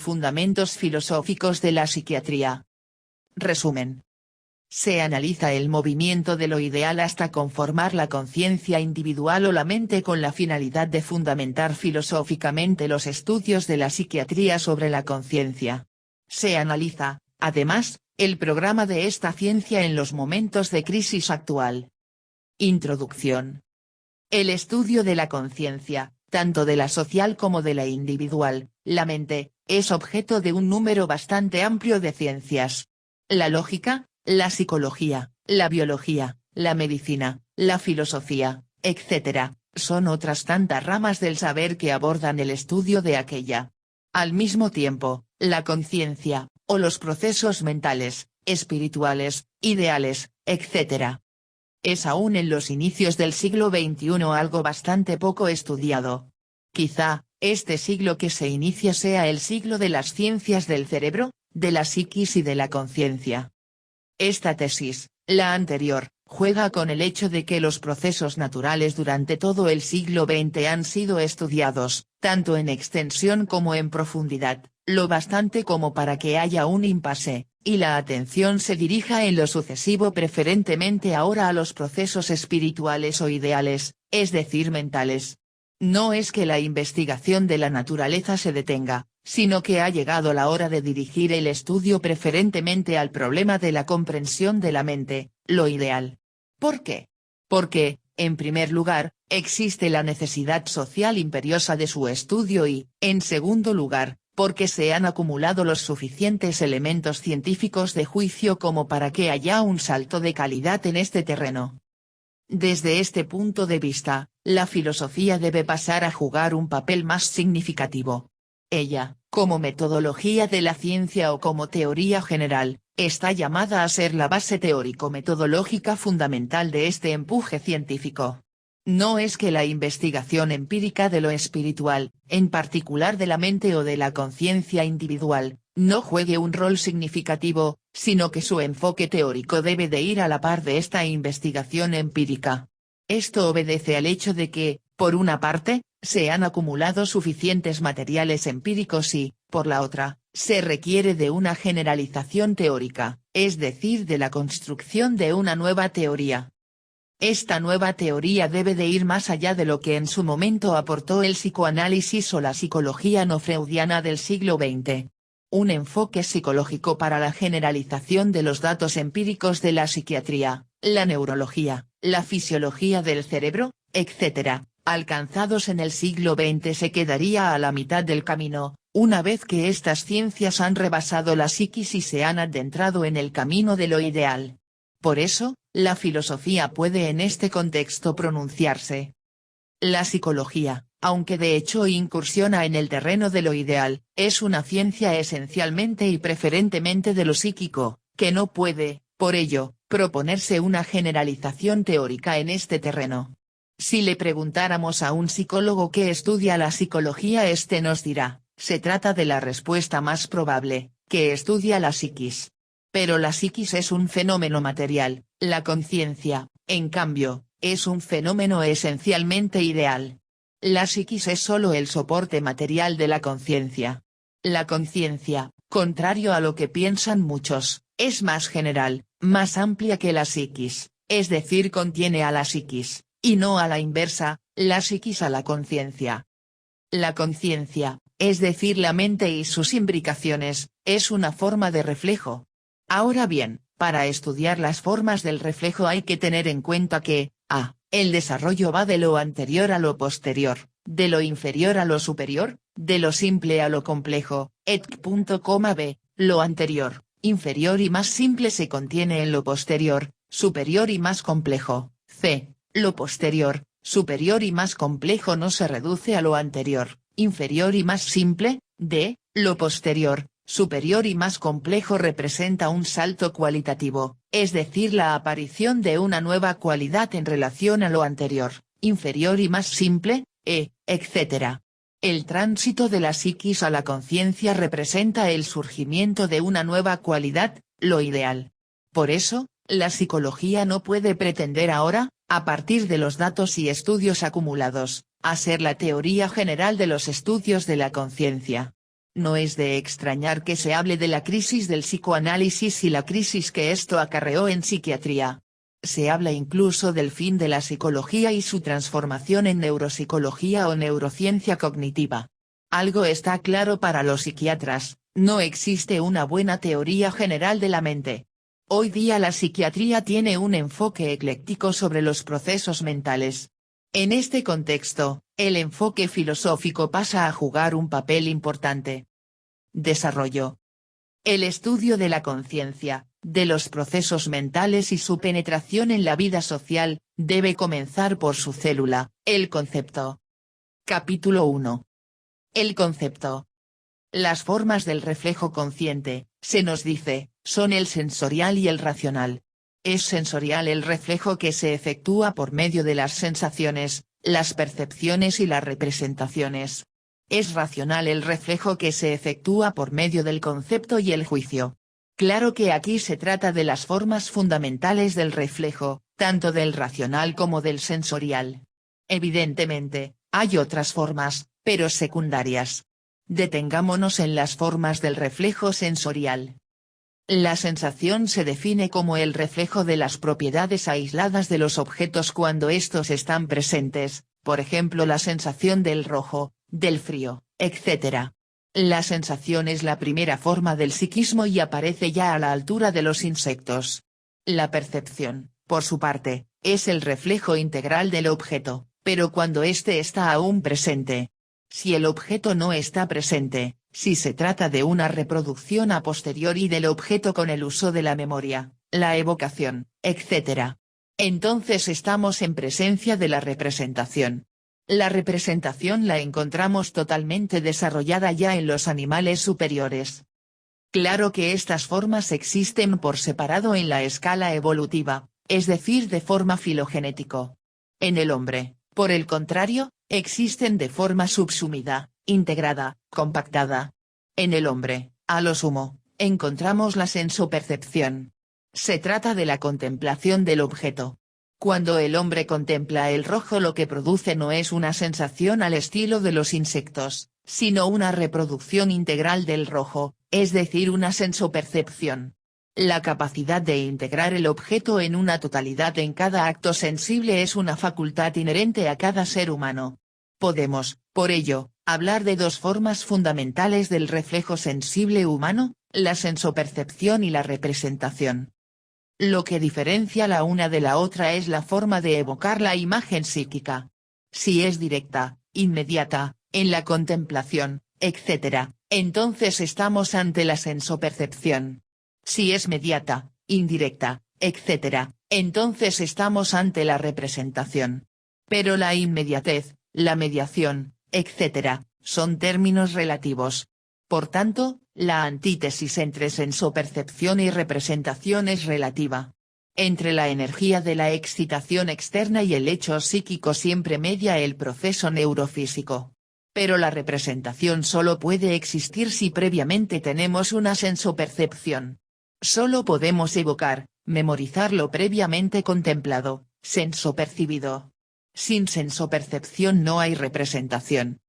Fundamentos filosóficos de la psiquiatría. Resumen. Se analiza el movimiento de lo ideal hasta conformar la conciencia individual o la mente con la finalidad de fundamentar filosóficamente los estudios de la psiquiatría sobre la conciencia. Se analiza, además, el programa de esta ciencia en los momentos de crisis actual. Introducción. El estudio de la conciencia, tanto de la social como de la individual, la mente, es objeto de un número bastante amplio de ciencias. La lógica, la psicología, la biología, la medicina, la filosofía, etc., son otras tantas ramas del saber que abordan el estudio de aquella. Al mismo tiempo, la conciencia, o los procesos mentales, espirituales, ideales, etc., es aún en los inicios del siglo XXI algo bastante poco estudiado. Quizá, este siglo que se inicia sea el siglo de las ciencias del cerebro, de la psiquis y de la conciencia. Esta tesis, la anterior, juega con el hecho de que los procesos naturales durante todo el siglo XX han sido estudiados, tanto en extensión como en profundidad, lo bastante como para que haya un impasse, y la atención se dirija en lo sucesivo preferentemente ahora a los procesos espirituales o ideales, es decir mentales. No es que la investigación de la naturaleza se detenga, sino que ha llegado la hora de dirigir el estudio preferentemente al problema de la comprensión de la mente, lo ideal. ¿Por qué? Porque, en primer lugar, existe la necesidad social imperiosa de su estudio y, en segundo lugar, porque se han acumulado los suficientes elementos científicos de juicio como para que haya un salto de calidad en este terreno. Desde este punto de vista, la filosofía debe pasar a jugar un papel más significativo. Ella, como metodología de la ciencia o como teoría general, está llamada a ser la base teórico-metodológica fundamental de este empuje científico. No es que la investigación empírica de lo espiritual, en particular de la mente o de la conciencia individual, no juegue un rol significativo, sino que su enfoque teórico debe de ir a la par de esta investigación empírica. Esto obedece al hecho de que, por una parte, se han acumulado suficientes materiales empíricos y, por la otra, se requiere de una generalización teórica, es decir de la construcción de una nueva teoría. Esta nueva teoría debe de ir más allá de lo que en su momento aportó el psicoanálisis o la psicología no freudiana del siglo XX. Un enfoque psicológico para la generalización de los datos empíricos de la psiquiatría, la neurología, la fisiología del cerebro, etc., alcanzados en el siglo XX se quedaría a la mitad del camino, una vez que estas ciencias han rebasado la psiquis y se han adentrado en el camino de lo ideal. Por eso, la filosofía puede en este contexto pronunciarse. La psicología, aunque de hecho incursiona en el terreno de lo ideal, es una ciencia esencialmente y preferentemente de lo psíquico, que no puede, por ello, proponerse una generalización teórica en este terreno. Si le preguntáramos a un psicólogo que estudia la psicología nos dirá, se trata de la respuesta más probable, que estudia la psiquis. Pero la psiquis es un fenómeno material, la conciencia, en cambio, es un fenómeno esencialmente ideal. La psiquis es solo el soporte material de la conciencia. La conciencia, contrario a lo que piensan muchos, es más general, más amplia que la psiquis, es decir contiene a la psiquis, y no a la inversa, la psiquis a la conciencia. La conciencia, es decir la mente y sus imbricaciones, es una forma de reflejo. Ahora bien, para estudiar las formas del reflejo hay que tener en cuenta que, a. El desarrollo va de lo anterior a lo posterior, de lo inferior a lo superior, de lo simple a lo complejo, b. Lo anterior, inferior y más simple se contiene en lo posterior, superior y más complejo, c. Lo posterior, superior y más complejo no se reduce a lo anterior, inferior y más simple, d. Lo posterior, superior y más complejo representa un salto cualitativo, es decir la aparición de una nueva cualidad en relación a lo anterior, inferior y más simple, etc. El tránsito de la psiquis a la conciencia representa el surgimiento de una nueva cualidad, lo ideal. Por eso, la psicología no puede pretender ahora, a partir de los datos y estudios acumulados, a ser la teoría general de los estudios de la conciencia. No es de extrañar que se hable de la crisis del psicoanálisis y la crisis que esto acarreó en psiquiatría. Se habla incluso del fin de la psicología y su transformación en neuropsicología o neurociencia cognitiva. Algo está claro para los psiquiatras, no existe una buena teoría general de la mente. Hoy día la psiquiatría tiene un enfoque ecléctico sobre los procesos mentales. En este contexto, el enfoque filosófico pasa a jugar un papel importante. Desarrollo. El estudio de la conciencia, de los procesos mentales y su penetración en la vida social, debe comenzar por su célula, el concepto. Capítulo 1. El concepto. Las formas del reflejo consciente, se nos dice, son el sensorial y el racional. Es sensorial el reflejo que se efectúa por medio de las sensaciones, las percepciones y las representaciones. Es racional el reflejo que se efectúa por medio del concepto y el juicio. Claro que aquí se trata de las formas fundamentales del reflejo, tanto del racional como del sensorial. Evidentemente, hay otras formas, pero secundarias. Detengámonos en las formas del reflejo sensorial. La sensación se define como el reflejo de las propiedades aisladas de los objetos cuando estos están presentes, por ejemplo la sensación del rojo, del frío, etc. La sensación es la primera forma del psiquismo y aparece ya a la altura de los insectos. La percepción, por su parte, es el reflejo integral del objeto, pero cuando éste está aún presente. Si el objeto no está presente, si se trata de una reproducción a posteriori del objeto con el uso de la memoria, la evocación, etc. Entonces estamos en presencia de la representación. La representación la encontramos totalmente desarrollada ya en los animales superiores. Claro que estas formas existen por separado en la escala evolutiva, es decir de forma filogenético. En el hombre, por el contrario, existen de forma subsumida, integrada, compactada. En el hombre, a lo sumo, encontramos la sensopercepción. Se trata de la contemplación del objeto. Cuando el hombre contempla el rojo lo que produce no es una sensación al estilo de los insectos, sino una reproducción integral del rojo, es decir una sensopercepción. La capacidad de integrar el objeto en una totalidad en cada acto sensible es una facultad inherente a cada ser humano. Podemos, por ello, hablar de dos formas fundamentales del reflejo sensible humano, la sensopercepción y la representación. Lo que diferencia la una de la otra es la forma de evocar la imagen psíquica. Si es directa, inmediata, en la contemplación, etc., entonces estamos ante la sensopercepción. Si es mediata, indirecta, etc., entonces estamos ante la representación. Pero la inmediatez, la mediación, etc., son términos relativos. Por tanto, la antítesis entre sensopercepción y representación es relativa. Entre la energía de la excitación externa y el hecho psíquico siempre media el proceso neurofísico. Pero la representación solo puede existir si previamente tenemos una sensopercepción. Solo podemos evocar, memorizar lo previamente contemplado, sensopercibido. Sin sensopercepción no hay representación.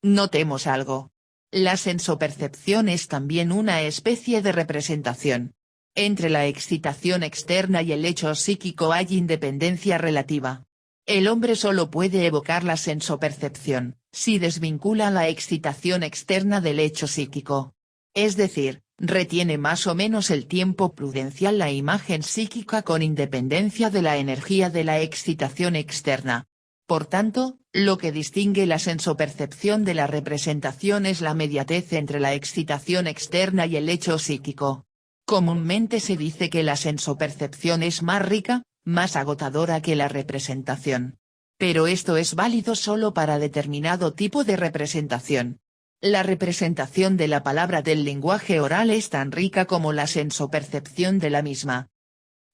Notemos algo. La sensopercepción es también una especie de representación. Entre la excitación externa y el hecho psíquico hay independencia relativa. El hombre solo puede evocar la sensopercepción, si desvincula la excitación externa del hecho psíquico. Es decir, retiene más o menos el tiempo prudencial la imagen psíquica con independencia de la energía de la excitación externa. Por tanto, lo que distingue la sensopercepción de la representación es la mediatez entre la excitación externa y el hecho psíquico. Comúnmente se dice que la sensopercepción es más rica, más agotadora que la representación. Pero esto es válido solo para determinado tipo de representación. La representación de la palabra del lenguaje oral es tan rica como la sensopercepción de la misma.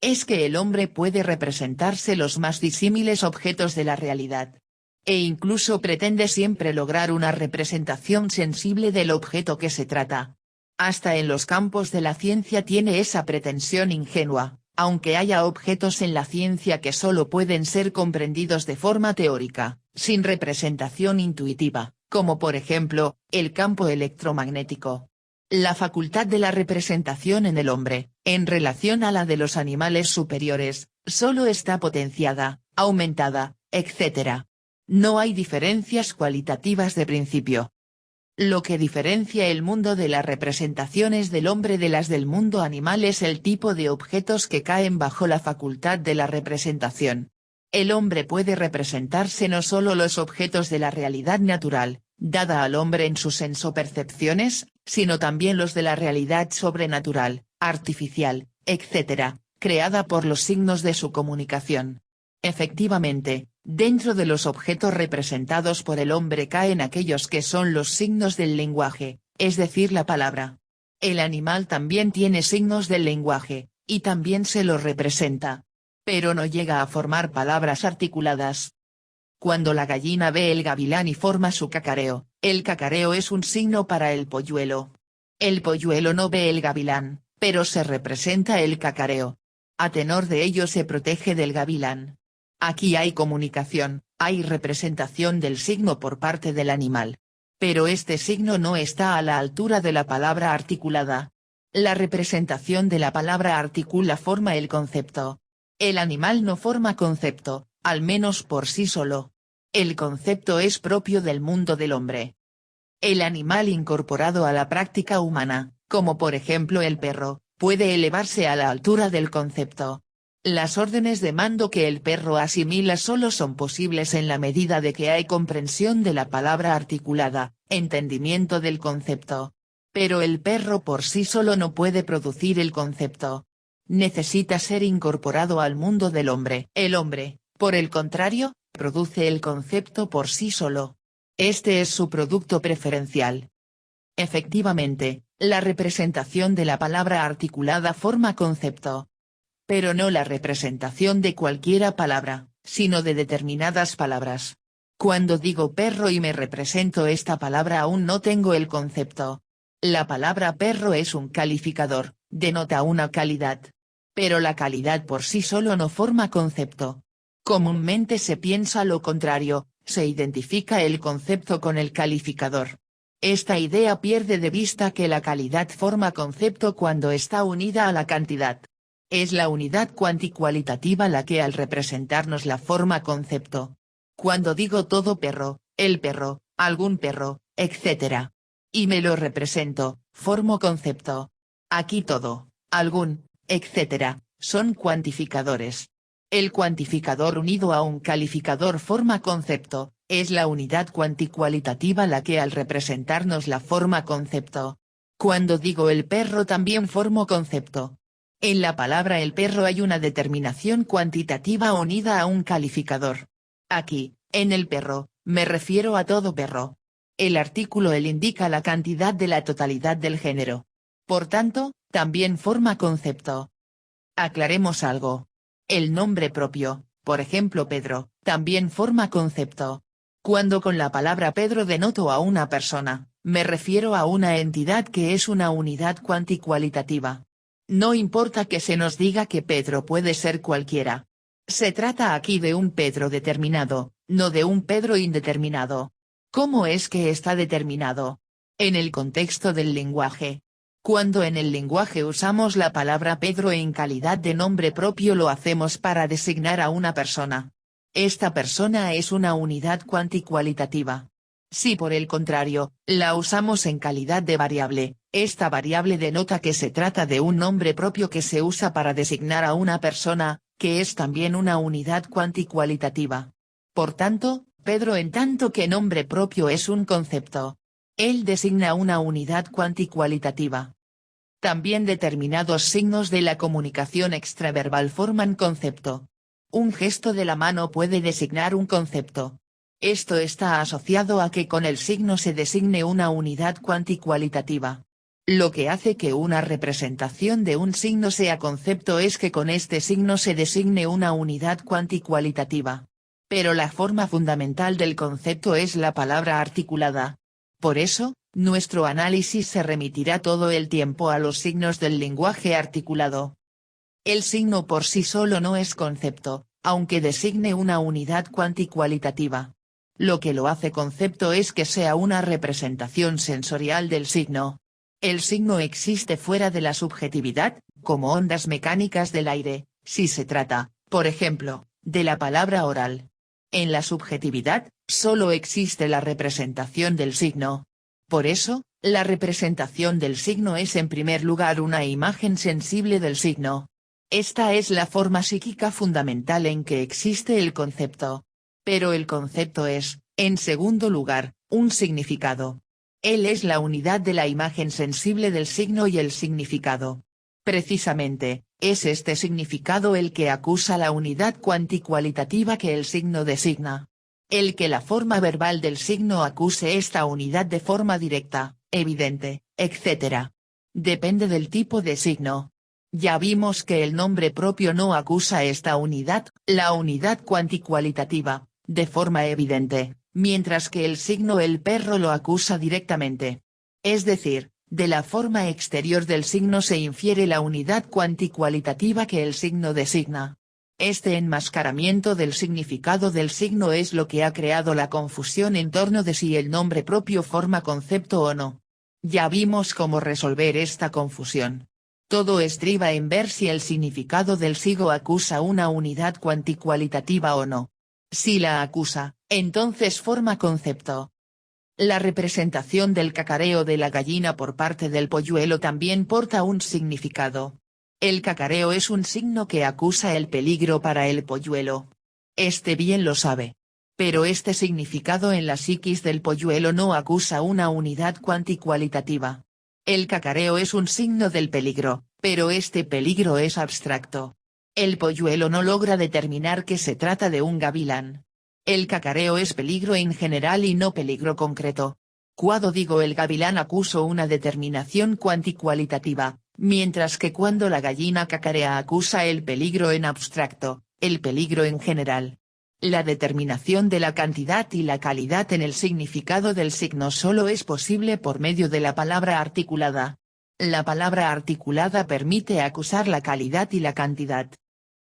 Es que el hombre puede representarse los más disímiles objetos de la realidad. E incluso pretende siempre lograr una representación sensible del objeto que se trata. Hasta en los campos de la ciencia tiene esa pretensión ingenua, aunque haya objetos en la ciencia que solo pueden ser comprendidos de forma teórica, sin representación intuitiva, como por ejemplo, el campo electromagnético. La facultad de la representación en el hombre, en relación a la de los animales superiores, solo está potenciada, aumentada, etc. No hay diferencias cualitativas de principio. Lo que diferencia el mundo de las representaciones del hombre de las del mundo animal es el tipo de objetos que caen bajo la facultad de la representación. El hombre puede representarse no solo los objetos de la realidad natural, dada al hombre en sus sensopercepciones, sino también los de la realidad sobrenatural, artificial, etc., creada por los signos de su comunicación. Efectivamente, dentro de los objetos representados por el hombre caen aquellos que son los signos del lenguaje, es decir la palabra. El animal también tiene signos del lenguaje, y también se los representa. Pero no llega a formar palabras articuladas. Cuando la gallina ve el gavilán y forma su cacareo, el cacareo es un signo para el polluelo. El polluelo no ve el gavilán, pero se representa el cacareo. A tenor de ello se protege del gavilán. Aquí hay comunicación, hay representación del signo por parte del animal. Pero este signo no está a la altura de la palabra articulada. La representación de la palabra articula forma el concepto. El animal no forma concepto, al menos por sí solo. El concepto es propio del mundo del hombre. El animal incorporado a la práctica humana, como por ejemplo el perro, puede elevarse a la altura del concepto. Las órdenes de mando que el perro asimila solo son posibles en la medida de que hay comprensión de la palabra articulada, entendimiento del concepto. Pero el perro por sí solo no puede producir el concepto. Necesita ser incorporado al mundo del hombre. El hombre, por el contrario, produce el concepto por sí solo. Este es su producto preferencial. Efectivamente, la representación de la palabra articulada forma concepto. Pero no la representación de cualquiera palabra, sino de determinadas palabras. Cuando digo perro y me represento esta palabra aún no tengo el concepto. La palabra perro es un calificador, denota una calidad. Pero la calidad por sí solo no forma concepto. Comúnmente se piensa lo contrario, se identifica el concepto con el calificador. Esta idea pierde de vista que la calidad forma concepto cuando está unida a la cantidad. Es la unidad cuanticualitativa la que al representarnos la forma concepto. Cuando digo todo perro, el perro, algún perro, etc. Y me lo represento, formo concepto. Aquí todo, algún, etc., son cuantificadores. El cuantificador unido a un calificador forma concepto, es la unidad cuanticualitativa la que al representarnos la forma concepto. Cuando digo el perro también formo concepto. En la palabra el perro hay una determinación cuantitativa unida a un calificador. Aquí, en el perro, me refiero a todo perro. El artículo el indica la cantidad de la totalidad del género. Por tanto, también forma concepto. Aclaremos algo. El nombre propio, por ejemplo Pedro, también forma concepto. Cuando con la palabra Pedro denoto a una persona, me refiero a una entidad que es una unidad cuanticualitativa. No importa que se nos diga que Pedro puede ser cualquiera. Se trata aquí de un Pedro determinado, no de un Pedro indeterminado. ¿Cómo es que está determinado? En el contexto del lenguaje. Cuando en el lenguaje usamos la palabra Pedro en calidad de nombre propio lo hacemos para designar a una persona. Esta persona es una unidad cuanticualitativa. Si por el contrario, la usamos en calidad de variable, esta variable denota que se trata de un nombre propio que se usa para designar a una persona, que es también una unidad cuanticualitativa. Por tanto, Pedro en tanto que nombre propio es un concepto. Él designa una unidad cuanticualitativa. También determinados signos de la comunicación extraverbal forman concepto. Un gesto de la mano puede designar un concepto. Esto está asociado a que con el signo se designe una unidad cuanticualitativa. Lo que hace que una representación de un signo sea concepto es que con este signo se designe una unidad cuanticualitativa. Pero la forma fundamental del concepto es la palabra articulada. Por eso, nuestro análisis se remitirá todo el tiempo a los signos del lenguaje articulado. El signo por sí solo no es concepto, aunque designe una unidad cuanticualitativa. Lo que lo hace concepto es que sea una representación sensorial del signo. El signo existe fuera de la subjetividad, como ondas mecánicas del aire, si se trata, por ejemplo, de la palabra oral. En la subjetividad, solo existe la representación del signo. Por eso, la representación del signo es en primer lugar una imagen sensible del signo. Esta es la forma psíquica fundamental en que existe el concepto. Pero el concepto es, en segundo lugar, un significado. Él es la unidad de la imagen sensible del signo y el significado. Precisamente, es este significado el que acusa la unidad cuanticualitativa que el signo designa. El que la forma verbal del signo acuse esta unidad de forma directa, evidente, etc. Depende del tipo de signo. Ya vimos que el nombre propio no acusa esta unidad, la unidad cuanticualitativa, de forma evidente, mientras que el signo el perro lo acusa directamente. Es decir, de la forma exterior del signo se infiere la unidad cuanticualitativa que el signo designa. Este enmascaramiento del significado del signo es lo que ha creado la confusión en torno de si el nombre propio forma concepto o no. Ya vimos cómo resolver esta confusión. Todo estriba en ver si el significado del signo acusa una unidad cuanticualitativa o no. Si la acusa, entonces forma concepto. La representación del cacareo de la gallina por parte del polluelo también porta un significado. El cacareo es un signo que acusa el peligro para el polluelo. Este bien lo sabe. Pero este significado en la psiquis del polluelo no acusa una unidad cuanticualitativa. El cacareo es un signo del peligro, pero este peligro es abstracto. El polluelo no logra determinar que se trata de un gavilán. El cacareo es peligro en general y no peligro concreto. Cuando digo el gavilán acuso una determinación cuanticualitativa, mientras que cuando la gallina cacarea acusa el peligro en abstracto, el peligro en general. La determinación de la cantidad y la calidad en el significado del signo solo es posible por medio de la palabra articulada. La palabra articulada permite acusar la calidad y la cantidad.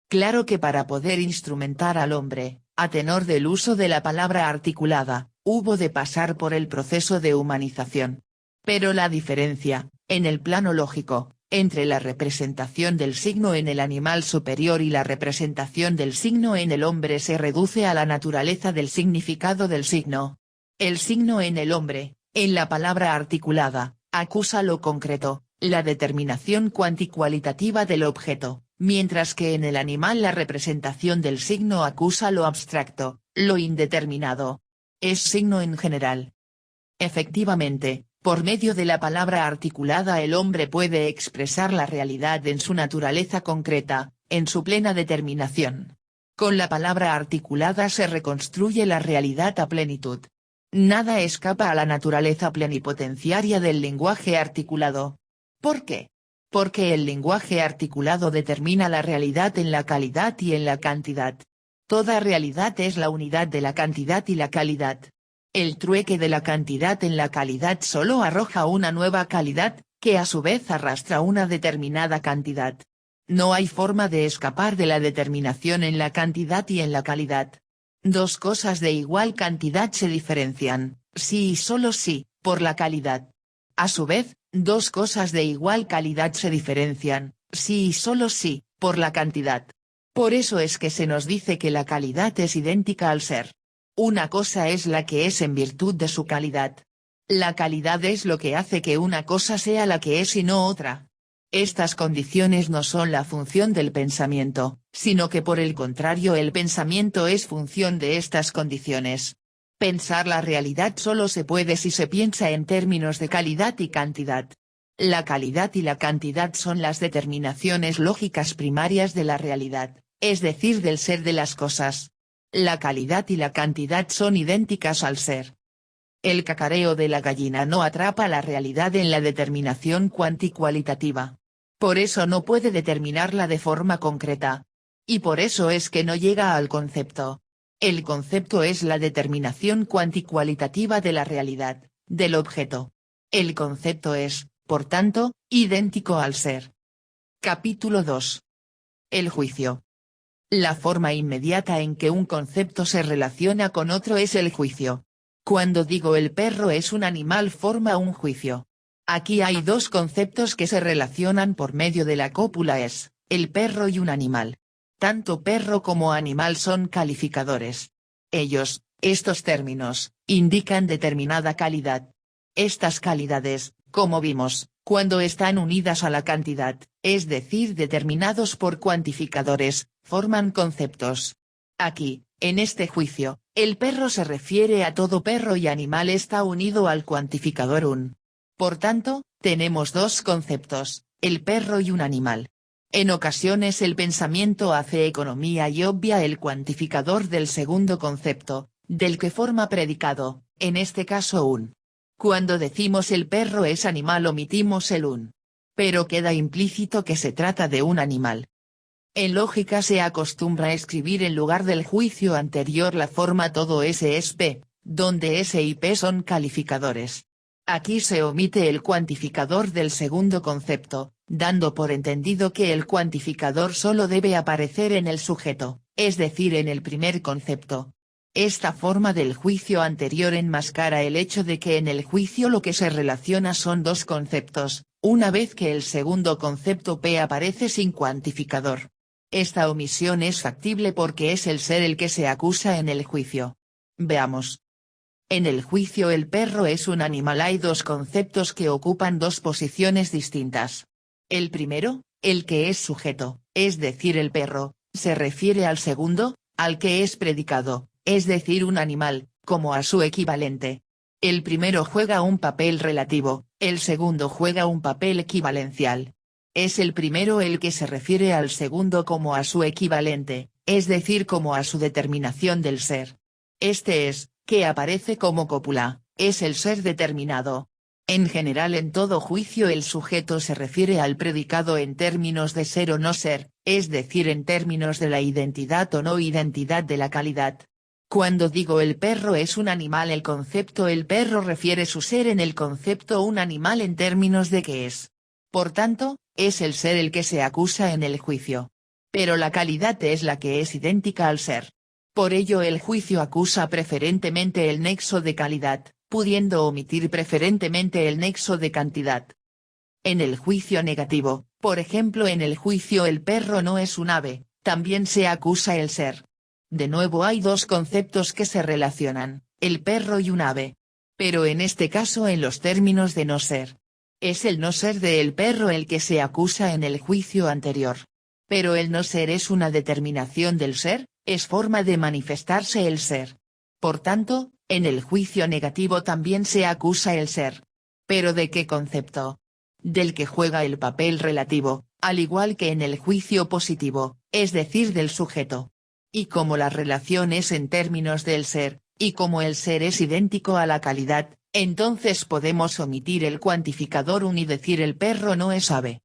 Claro que para poder instrumentar al hombre, a tenor del uso de la palabra articulada, hubo de pasar por el proceso de humanización. Pero la diferencia, en el plano lógico, entre la representación del signo en el animal superior y la representación del signo en el hombre se reduce a la naturaleza del significado del signo. El signo en el hombre, en la palabra articulada, acusa lo concreto, la determinación cuanticualitativa del objeto, mientras que en el animal la representación del signo acusa lo abstracto, lo indeterminado. Es signo en general. Efectivamente, por medio de la palabra articulada el hombre puede expresar la realidad en su naturaleza concreta, en su plena determinación. Con la palabra articulada se reconstruye la realidad a plenitud. Nada escapa a la naturaleza plenipotenciaria del lenguaje articulado. ¿Por qué? Porque el lenguaje articulado determina la realidad en la calidad y en la cantidad. Toda realidad es la unidad de la cantidad y la calidad. El trueque de la cantidad en la calidad solo arroja una nueva calidad, que a su vez arrastra una determinada cantidad. No hay forma de escapar de la determinación en la cantidad y en la calidad. Dos cosas de igual cantidad se diferencian, sí y solo sí, por la calidad. A su vez, dos cosas de igual calidad se diferencian, sí y solo sí, por la cantidad. Por eso es que se nos dice que la calidad es idéntica al ser. Una cosa es la que es en virtud de su calidad. La calidad es lo que hace que una cosa sea la que es y no otra. Estas condiciones no son la función del pensamiento, sino que por el contrario el pensamiento es función de estas condiciones. Pensar la realidad solo se puede si se piensa en términos de calidad y cantidad. La calidad y la cantidad son las determinaciones lógicas primarias de la realidad, es decir del ser de las cosas. La calidad y la cantidad son idénticas al ser. El cacareo de la gallina no atrapa la realidad en la determinación cuanticualitativa. Por eso no puede determinarla de forma concreta. Y por eso es que no llega al concepto. El concepto es la determinación cuanticualitativa de la realidad, del objeto. El concepto es, por tanto, idéntico al ser. Capítulo 2. El juicio. La forma inmediata en que un concepto se relaciona con otro es el juicio. Cuando digo el perro es un animal forma un juicio. Aquí hay dos conceptos que se relacionan por medio de la cópula es, el perro y un animal. Tanto perro como animal son calificadores. Estos términos, indican determinada calidad. Estas calidades, como vimos, cuando están unidas a la cantidad, es decir determinados por cuantificadores, forman conceptos. Aquí, en este juicio, el perro se refiere a todo perro y animal está unido al cuantificador un. Por tanto, tenemos dos conceptos, el perro y un animal. En ocasiones el pensamiento hace economía y obvia el cuantificador del segundo concepto, del que forma predicado, en este caso un. Cuando decimos el perro es animal omitimos el un. Pero queda implícito que se trata de un animal. En lógica se acostumbra a escribir en lugar del juicio anterior la forma todo S es P, donde S y P son calificadores. Aquí se omite el cuantificador del segundo concepto, dando por entendido que el cuantificador solo debe aparecer en el sujeto, es decir en el primer concepto. Esta forma del juicio anterior enmascara el hecho de que en el juicio lo que se relaciona son dos conceptos, una vez que el segundo concepto P aparece sin cuantificador. Esta omisión es factible porque es el ser el que se acusa en el juicio. Veamos. En el juicio el perro es un animal. Hay dos conceptos que ocupan dos posiciones distintas. El primero, el que es sujeto, es decir el perro, se refiere al segundo, al que es predicado, es decir un animal, como a su equivalente. El primero juega un papel relativo, el segundo juega un papel equivalencial. Es el primero el que se refiere al segundo como a su equivalente, es decir como a su determinación del ser. Este es, que aparece como cópula, es el ser determinado. En general en todo juicio el sujeto se refiere al predicado en términos de ser o no ser, es decir en términos de la identidad o no identidad de la calidad. Cuando digo el perro es un animal el concepto el perro refiere su ser en el concepto un animal en términos de que es. Por tanto, es el ser el que se acusa en el juicio. Pero la calidad es la que es idéntica al ser. Por ello el juicio acusa preferentemente el nexo de calidad, pudiendo omitir preferentemente el nexo de cantidad. En el juicio negativo, por ejemplo en el juicio el perro no es un ave, también se acusa el ser. De nuevo hay dos conceptos que se relacionan, el perro y un ave. Pero en este caso en los términos de no ser. Es el no ser de el perro el que se acusa en el juicio anterior. Pero el no ser es una determinación del ser, es forma de manifestarse el ser. Por tanto, en el juicio negativo también se acusa el ser. ¿Pero de qué concepto? Del que juega el papel relativo, al igual que en el juicio positivo, es decir del sujeto. Y como la relación es en términos del ser, y como el ser es idéntico a la calidad, entonces podemos omitir el cuantificador un y decir el perro no es ave.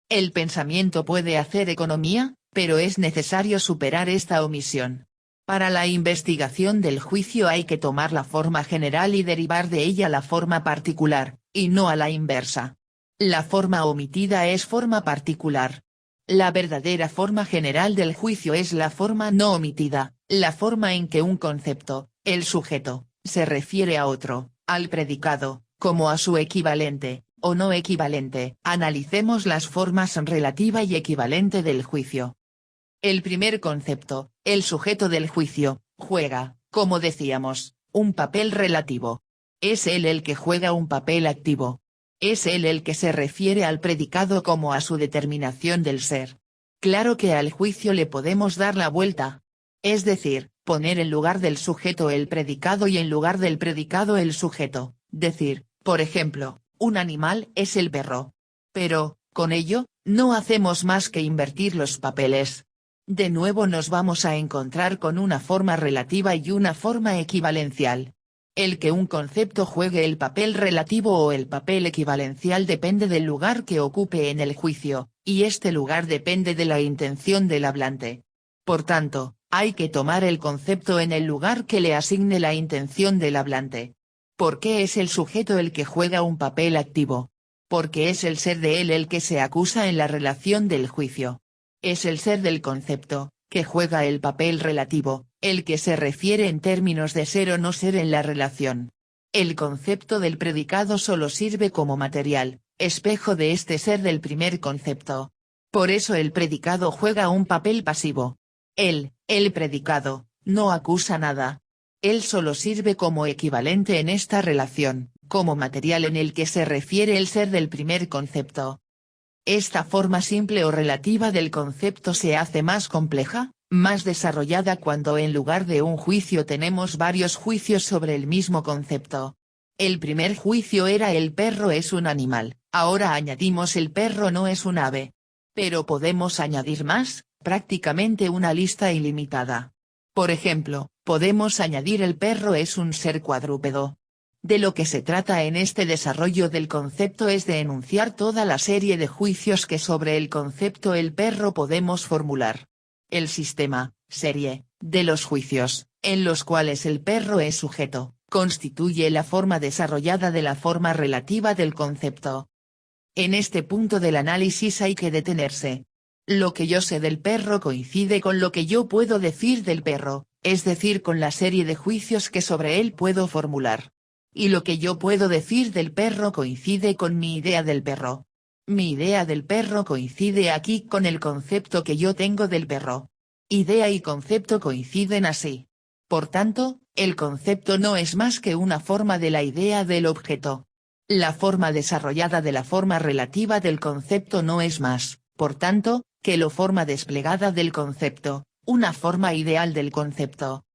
El pensamiento puede hacer economía, pero es necesario superar esta omisión. Para la investigación del juicio hay que tomar la forma general y derivar de ella la forma particular, y no a la inversa. La forma omitida es forma particular. La verdadera forma general del juicio es la forma no omitida, la forma en que un concepto, el sujeto, se refiere a otro, al predicado, como a su equivalente, o no equivalente. Analicemos las formas relativa y equivalente del juicio. El primer concepto, el sujeto del juicio, juega, como decíamos, un papel relativo. Es él el que juega un papel activo. Es él el que se refiere al predicado como a su determinación del ser. Claro que al juicio le podemos dar la vuelta. Es decir, poner en lugar del sujeto el predicado y en lugar del predicado el sujeto, decir, por ejemplo, un animal es el perro. Pero, con ello, no hacemos más que invertir los papeles. De nuevo nos vamos a encontrar con una forma relativa y una forma equivalencial. El que un concepto juegue el papel relativo o el papel equivalencial depende del lugar que ocupe en el juicio, y este lugar depende de la intención del hablante. Por tanto, hay que tomar el concepto en el lugar que le asigne la intención del hablante. ¿Por qué es el sujeto el que juega un papel activo? Porque es el ser de él el que se acusa en la relación del juicio. Es el ser del concepto, que juega el papel relativo, el que se refiere en términos de ser o no ser en la relación. El concepto del predicado solo sirve como material, espejo de este ser del primer concepto. Por eso el predicado juega un papel pasivo. El predicado, no acusa nada. Él solo sirve como equivalente en esta relación, como material en el que se refiere el ser del primer concepto. Esta forma simple o relativa del concepto se hace más compleja, más desarrollada cuando en lugar de un juicio tenemos varios juicios sobre el mismo concepto. El primer juicio era el perro es un animal, ahora añadimos el perro no es un ave. Pero podemos añadir más, prácticamente una lista ilimitada. Por ejemplo, podemos añadir el perro es un ser cuadrúpedo. De lo que se trata en este desarrollo del concepto es de enunciar toda la serie de juicios que sobre el concepto el perro podemos formular. El sistema, serie, de los juicios, en los cuales el perro es sujeto, constituye la forma desarrollada de la forma relativa del concepto. En este punto del análisis hay que detenerse. Lo que yo sé del perro coincide con lo que yo puedo decir del perro, es decir con la serie de juicios que sobre él puedo formular. Y lo que yo puedo decir del perro coincide con mi idea del perro. Mi idea del perro coincide aquí con el concepto que yo tengo del perro. Idea y concepto coinciden así. Por tanto, el concepto no es más que una forma de la idea del objeto. La forma desarrollada de la forma relativa del concepto no es más, por tanto, que la forma desplegada del concepto, una forma ideal del concepto.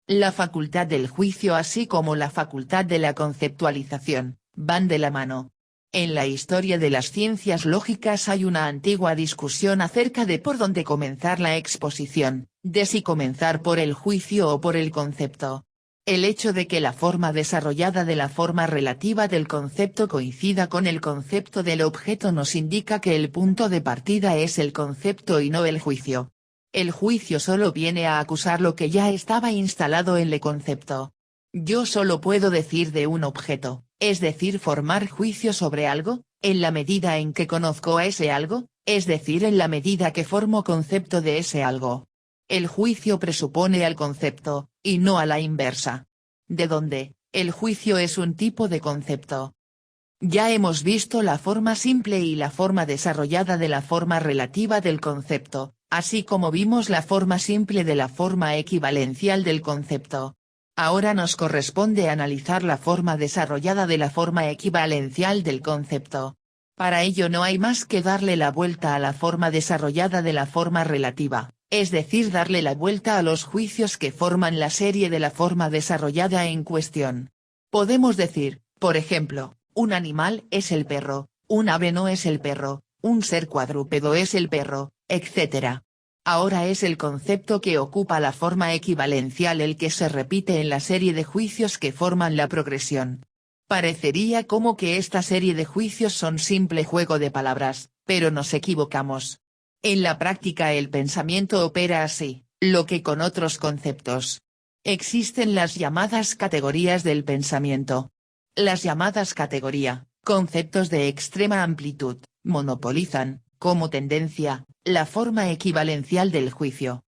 La facultad del juicio así como la facultad de la conceptualización, van de la mano. En la historia de las ciencias lógicas hay una antigua discusión acerca de por dónde comenzar la exposición, de si comenzar por el juicio o por el concepto. El hecho de que la forma desarrollada de la forma relativa del concepto coincida con el concepto del objeto nos indica que el punto de partida es el concepto y no el juicio. El juicio solo viene a acusar lo que ya estaba instalado en el concepto. Yo solo puedo decir de un objeto, es decir formar juicio sobre algo, en la medida en que conozco a ese algo, es decir en la medida que formo concepto de ese algo. El juicio presupone al concepto, y no a la inversa. De donde, el juicio es un tipo de concepto. Ya hemos visto la forma simple y la forma desarrollada de la forma relativa del concepto, así como vimos la forma simple de la forma equivalencial del concepto. Ahora nos corresponde analizar la forma desarrollada de la forma equivalencial del concepto. Para ello no hay más que darle la vuelta a la forma desarrollada de la forma relativa, es decir darle la vuelta a los juicios que forman la serie de la forma desarrollada en cuestión. Podemos decir, por ejemplo, un animal es el perro, un ave no es el perro, un ser cuadrúpedo es el perro, etc. Ahora es el concepto que ocupa la forma equivalencial el que se repite en la serie de juicios que forman la progresión. Parecería como que esta serie de juicios son simple juego de palabras, pero nos equivocamos. En la práctica el pensamiento opera así, lo que con otros conceptos. Existen las llamadas categorías del pensamiento. Las llamadas categoría, conceptos de extrema amplitud, monopolizan, como tendencia, la forma equivalencial del juicio.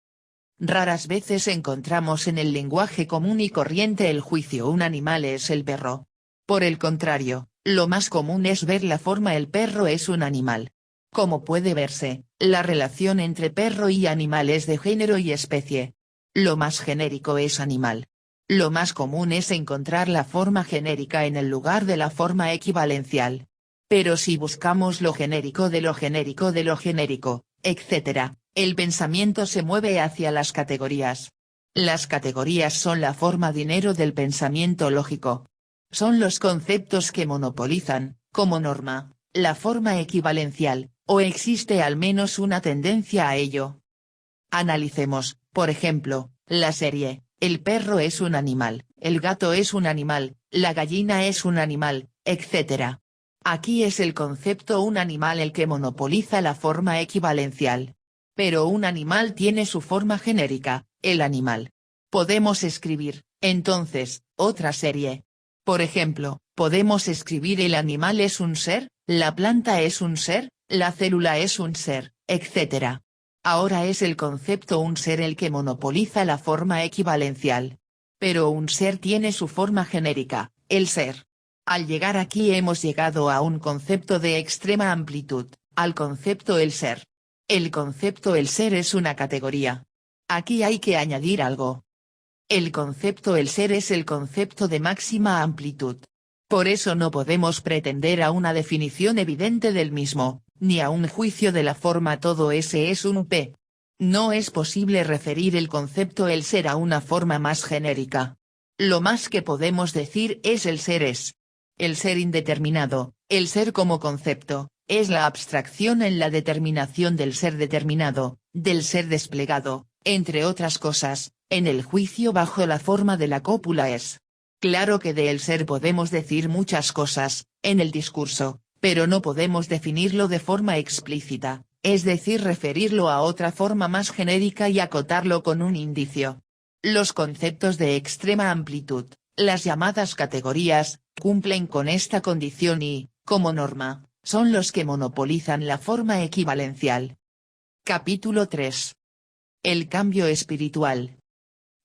Raras veces encontramos en el lenguaje común y corriente el juicio un animal es el perro. Por el contrario, lo más común es ver la forma el perro es un animal. Como puede verse, la relación entre perro y animal es de género y especie. Lo más genérico es animal. Lo más común es encontrar la forma genérica en el lugar de la forma equivalencial. Pero si buscamos lo genérico de lo genérico de lo genérico, etc., el pensamiento se mueve hacia las categorías. Las categorías son la forma dinero del pensamiento lógico. Son los conceptos que monopolizan, como norma, la forma equivalencial, o existe al menos una tendencia a ello. Analicemos, por ejemplo, la serie, el perro es un animal, el gato es un animal, la gallina es un animal, etc. Aquí es el concepto un animal el que monopoliza la forma equivalencial. Pero un animal tiene su forma genérica, el animal. Podemos escribir, entonces, otra serie. Por ejemplo, podemos escribir el animal es un ser, la planta es un ser, la célula es un ser, etc. Ahora es el concepto un ser el que monopoliza la forma equivalencial. Pero un ser tiene su forma genérica, el ser. Al llegar aquí hemos llegado a un concepto de extrema amplitud, al concepto el ser. El concepto el ser es una categoría. Aquí hay que añadir algo. El concepto el ser es el concepto de máxima amplitud. Por eso no podemos pretender a una definición evidente del mismo, ni a un juicio de la forma todo S es un P. No es posible referir el concepto el ser a una forma más genérica. Lo más que podemos decir es el ser es. El ser indeterminado, el ser como concepto, es la abstracción en la determinación del ser determinado, del ser desplegado, entre otras cosas, en el juicio bajo la forma de la cópula es. Claro que de el ser podemos decir muchas cosas, en el discurso, pero no podemos definirlo de forma explícita, es decir referirlo a otra forma más genérica y acotarlo con un indicio. Los conceptos de extrema amplitud, las llamadas categorías, cumplen con esta condición y, como norma, son los que monopolizan la forma equivalencial. Capítulo 3. El cambio espiritual.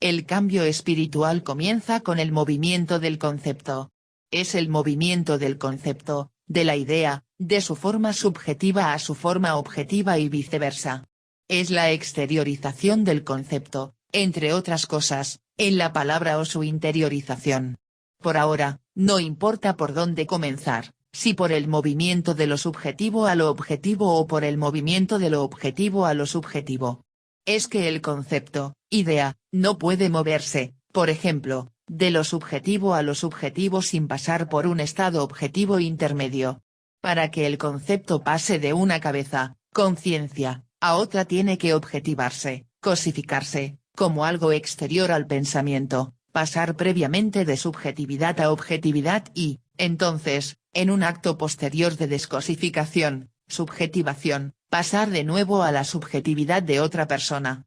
El cambio espiritual comienza con el movimiento del concepto. Es el movimiento del concepto, de la idea, de su forma subjetiva a su forma objetiva y viceversa. Es la exteriorización del concepto, entre otras cosas, en la palabra o su interiorización. Por ahora, no importa por dónde comenzar, si por el movimiento de lo subjetivo a lo objetivo o por el movimiento de lo objetivo a lo subjetivo. Es que el concepto, idea, no puede moverse, por ejemplo, de lo subjetivo a lo subjetivo sin pasar por un estado objetivo intermedio. Para que el concepto pase de una cabeza, conciencia, a otra tiene que objetivarse, cosificarse, como algo exterior al pensamiento, pasar previamente de subjetividad a objetividad y, entonces, en un acto posterior de descosificación, subjetivación, pasar de nuevo a la subjetividad de otra persona.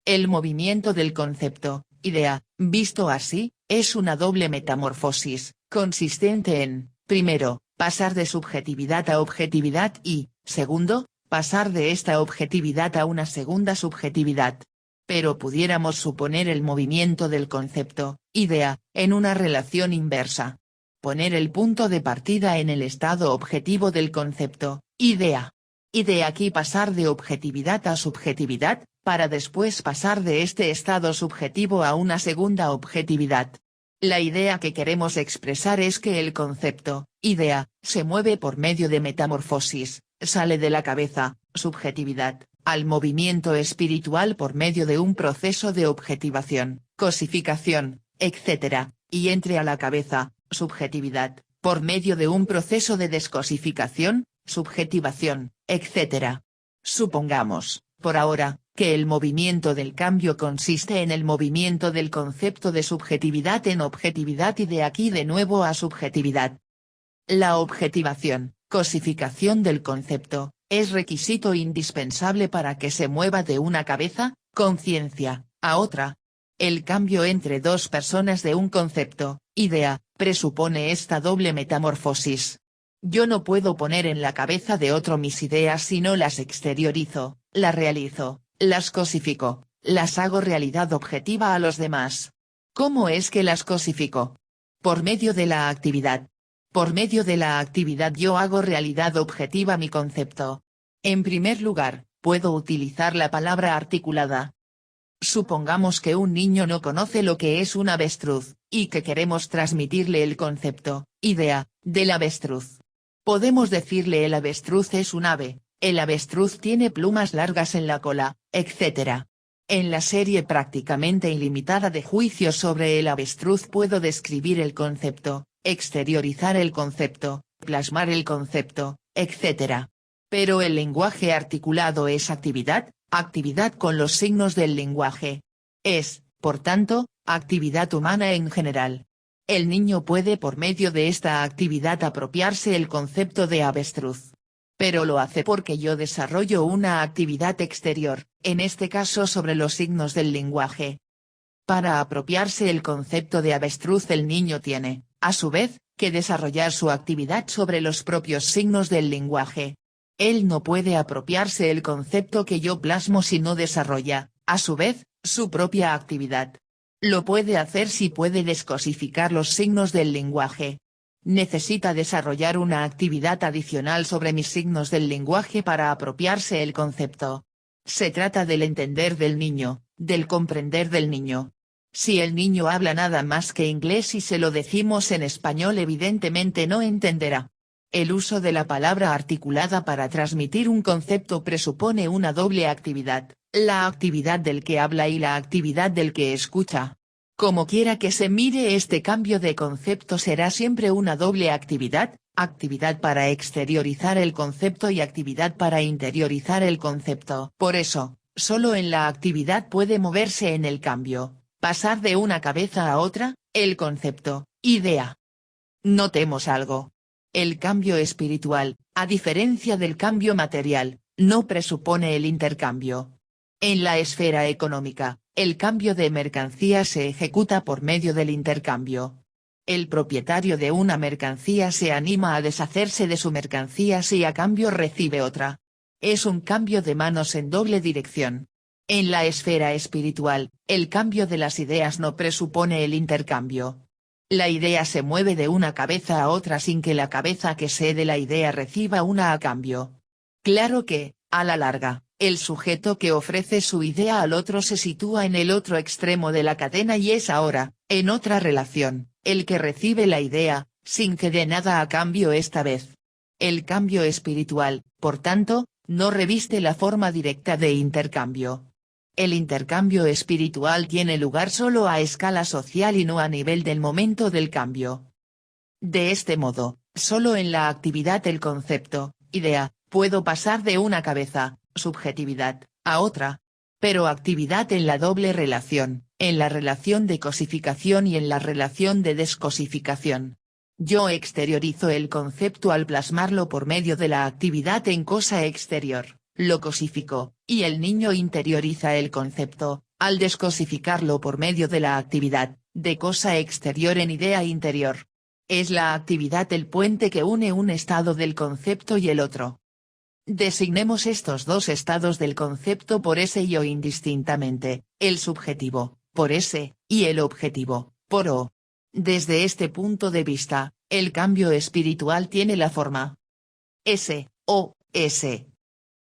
El movimiento del concepto, idea, visto así, es una doble metamorfosis, consistente en, primero, pasar de subjetividad a objetividad y, segundo, pasar de esta objetividad a una segunda subjetividad. Pero pudiéramos suponer el movimiento del concepto, idea, en una relación inversa. Poner el punto de partida en el estado objetivo del concepto, idea. Y de aquí pasar de objetividad a subjetividad, para después pasar de este estado subjetivo a una segunda objetividad. La idea que queremos expresar es que el concepto, idea, se mueve por medio de metamorfosis, sale de la cabeza, subjetividad, al movimiento espiritual por medio de un proceso de objetivación, cosificación, etc., y entre a la cabeza, subjetividad, por medio de un proceso de descosificación, subjetivación, etc. Supongamos, por ahora, que el movimiento del cambio consiste en el movimiento del concepto de subjetividad en objetividad y de aquí de nuevo a subjetividad. La objetivación, cosificación del concepto, es requisito indispensable para que se mueva de una cabeza, conciencia, a otra. El cambio entre dos personas de un concepto, idea, presupone esta doble metamorfosis. Yo no puedo poner en la cabeza de otro mis ideas si no las exteriorizo, las realizo, las cosifico, las hago realidad objetiva a los demás. ¿Cómo es que las cosifico? Por medio de la actividad. Por medio de la actividad yo hago realidad objetiva mi concepto. En primer lugar, puedo utilizar la palabra articulada. Supongamos que un niño no conoce lo que es un avestruz, y que queremos transmitirle el concepto, idea, del avestruz. Podemos decirle el avestruz es un ave, el avestruz tiene plumas largas en la cola, etc. En la serie prácticamente ilimitada de juicios sobre el avestruz puedo describir el concepto, exteriorizar el concepto, plasmar el concepto, etc. Pero el lenguaje articulado es actividad, actividad con los signos del lenguaje. Es, por tanto, actividad humana en general. El niño puede por medio de esta actividad apropiarse el concepto de avestruz. Pero lo hace porque yo desarrollo una actividad exterior, en este caso sobre los signos del lenguaje. Para apropiarse el concepto de avestruz el niño tiene, a su vez, que desarrollar su actividad sobre los propios signos del lenguaje. Él no puede apropiarse el concepto que yo plasmo si no desarrolla, a su vez, su propia actividad. Lo puede hacer si puede descosificar los signos del lenguaje. Necesita desarrollar una actividad adicional sobre mis signos del lenguaje para apropiarse el concepto. Se trata del entender del niño, del comprender del niño. Si el niño habla nada más que inglés y se lo decimos en español evidentemente no entenderá. El uso de la palabra articulada para transmitir un concepto presupone una doble actividad, la actividad del que habla y la actividad del que escucha. Como quiera que se mire, este cambio de concepto será siempre una doble actividad, actividad para exteriorizar el concepto y actividad para interiorizar el concepto. Por eso, solo en la actividad puede moverse en el cambio, pasar de una cabeza a otra, el concepto, idea. Notemos algo. El cambio espiritual, a diferencia del cambio material, no presupone el intercambio. En la esfera económica, el cambio de mercancía se ejecuta por medio del intercambio. El propietario de una mercancía se anima a deshacerse de su mercancía si a cambio recibe otra. Es un cambio de manos en doble dirección. En la esfera espiritual, el cambio de las ideas no presupone el intercambio. La idea se mueve de una cabeza a otra sin que la cabeza que cede la idea reciba una a cambio. Claro que, a la larga, el sujeto que ofrece su idea al otro se sitúa en el otro extremo de la cadena y es ahora, en otra relación, el que recibe la idea, sin que dé nada a cambio esta vez. El cambio espiritual, por tanto, no reviste la forma directa de intercambio. El intercambio espiritual tiene lugar solo a escala social y no a nivel del momento del cambio. De este modo, solo en la actividad del concepto, idea, puedo pasar de una cabeza, subjetividad, a otra. Pero actividad en la doble relación, en la relación de cosificación y en la relación de descosificación. Yo exteriorizo el concepto al plasmarlo por medio de la actividad en cosa exterior, lo cosifico, y el niño interioriza el concepto, al descosificarlo por medio de la actividad, de cosa exterior en idea interior. Es la actividad el puente que une un estado del concepto y el otro. Designemos estos dos estados del concepto por S y O indistintamente, el subjetivo, por S, y el objetivo, por O. Desde este punto de vista, el cambio espiritual tiene la forma S, O, S.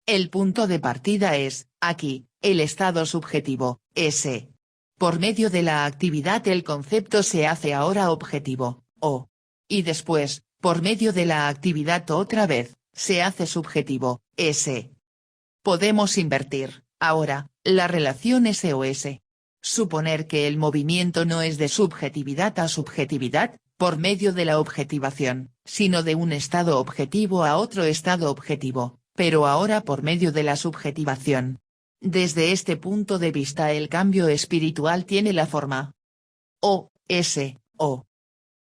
El punto de partida es, aquí, el estado subjetivo, S. Por medio de la actividad el concepto se hace ahora objetivo, O. Y después, por medio de la actividad otra vez, se hace subjetivo, S. Podemos invertir, ahora, la relación S-O-S. Suponer que el movimiento no es de subjetividad a subjetividad, por medio de la objetivación, sino de un estado objetivo a otro estado objetivo, pero ahora por medio de la subjetivación. Desde este punto de vista el cambio espiritual tiene la forma O, S, O.